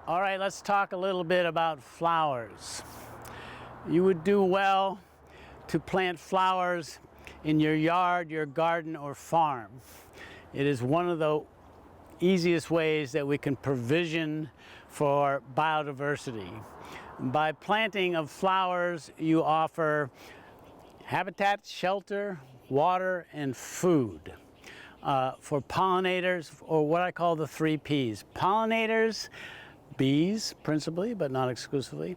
All right, let's talk a little bit about flowers. You would do well to plant flowers in your yard, your garden, or farm. It is one of the easiest ways that we can provision for biodiversity. By planting of flowers, you offer habitat, shelter, water, and food for pollinators, or what I call the 3 Ps. Pollinators, bees principally, but not exclusively,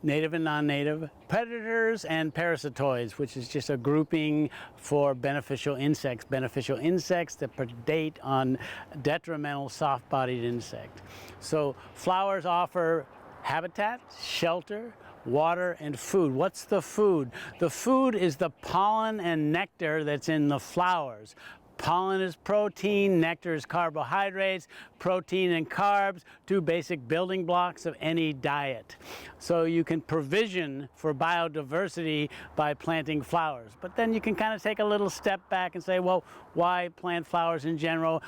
native and non-native, predators, and parasitoids, which is just a grouping for beneficial insects that predate on detrimental soft-bodied insect. So flowers offer habitat, shelter, water, and food. What's the food? The food is the pollen and nectar that's in the flowers. Pollen is protein, nectar is carbohydrates, protein and carbs, 2 basic building blocks of any diet. So you can provision for biodiversity by planting flowers. But then you can kind of take a little step back and say, well, why plant flowers in general?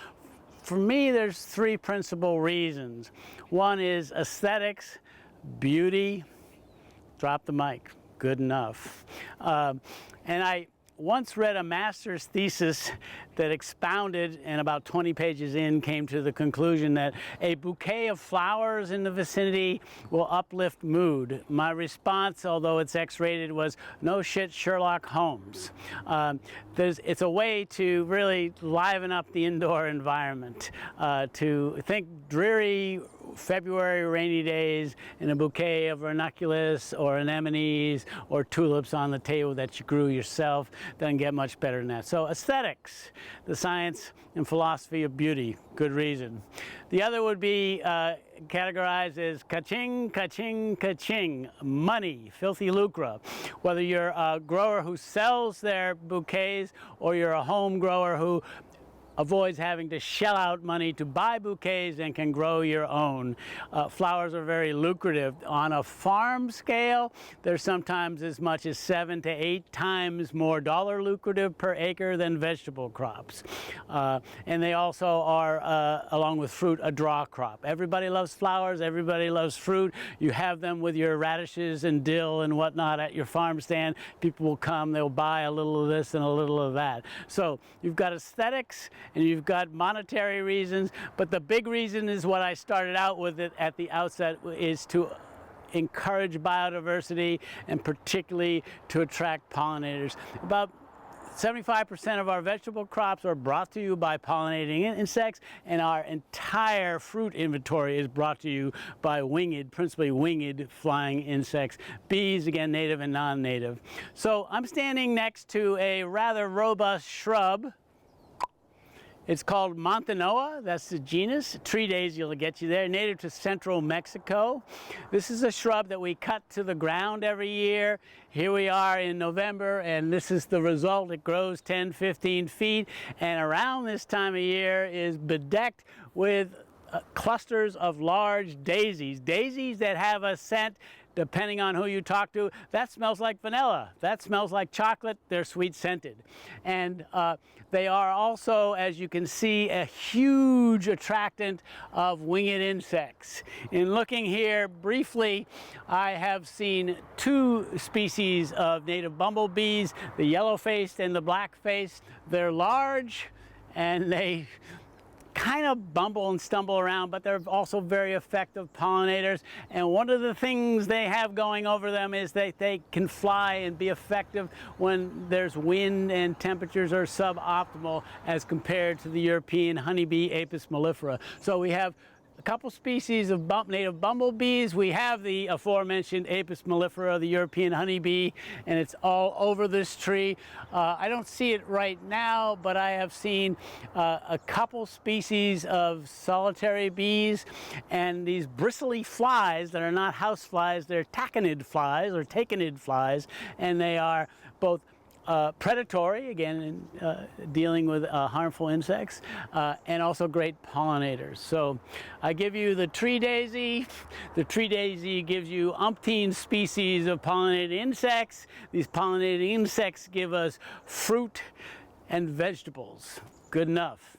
For me, there's 3 principal reasons. One is aesthetics, beauty, drop the mic, good enough. And I once read a master's thesis that expounded, and about 20 pages in came to the conclusion that a bouquet of flowers in the vicinity will uplift mood. My response, although it's X-rated, was no shit, Sherlock Holmes. It's a way to really liven up the indoor environment, to think dreary February rainy days in a bouquet of ranunculus or anemones or tulips on the table that you grew yourself. Doesn't get much better than that. So aesthetics, the science and philosophy of beauty, good reason. The other would be categorized as ka-ching, ka-ching, ka-ching, money, filthy lucre. Whether you're a grower who sells their bouquets or you're a home grower who avoids having to shell out money to buy bouquets and can grow your own. Flowers are very lucrative. On a farm scale, they're sometimes as much as 7 to 8 times more dollar lucrative per acre than vegetable crops. And they also are, along with fruit, a draw crop. Everybody loves flowers, everybody loves fruit. You have them with your radishes and dill and whatnot at your farm stand. People will come, they'll buy a little of this and a little of that. So you've got aesthetics, and you've got monetary reasons, but the big reason is what I started out with it at the outset, is to encourage biodiversity and particularly to attract pollinators. About 75% of our vegetable crops are brought to you by pollinating insects, and our entire fruit inventory is brought to you by principally winged flying insects. Bees, again, native and non-native. So I'm standing next to a rather robust shrub. It's called Montanoa, that's the genus. Tree daisy will get you there, native to central Mexico. This is a shrub that we cut to the ground every year. Here we are in November, and this is the result. It grows 10, 15 feet, and around this time of year is bedecked with clusters of large daisies. Daisies that have a scent, depending on who you talk to, that smells like vanilla, that smells like chocolate, they're sweet scented. And they are also, as you can see, a huge attractant of winged insects. In looking here briefly, I have seen 2 species of native bumblebees, the yellow-faced and the black-faced. They're large and they kind of bumble and stumble around, but they're also very effective pollinators. And one of the things they have going over them is that they can fly and be effective when there's wind and temperatures are suboptimal as compared to the European honeybee, Apis mellifera. So we have a couple species of native bumblebees. We have the aforementioned Apis mellifera, the European honeybee, and it's all over this tree. I don't see it right now, but I have seen a couple species of solitary bees, and these bristly flies that are not house flies, they're taconid flies or taconid flies, and they are both predatory, again, dealing with harmful insects, and also great pollinators. So I give you the tree daisy. The tree daisy gives you umpteen species of pollinated insects. These pollinated insects give us fruit and vegetables. Good enough.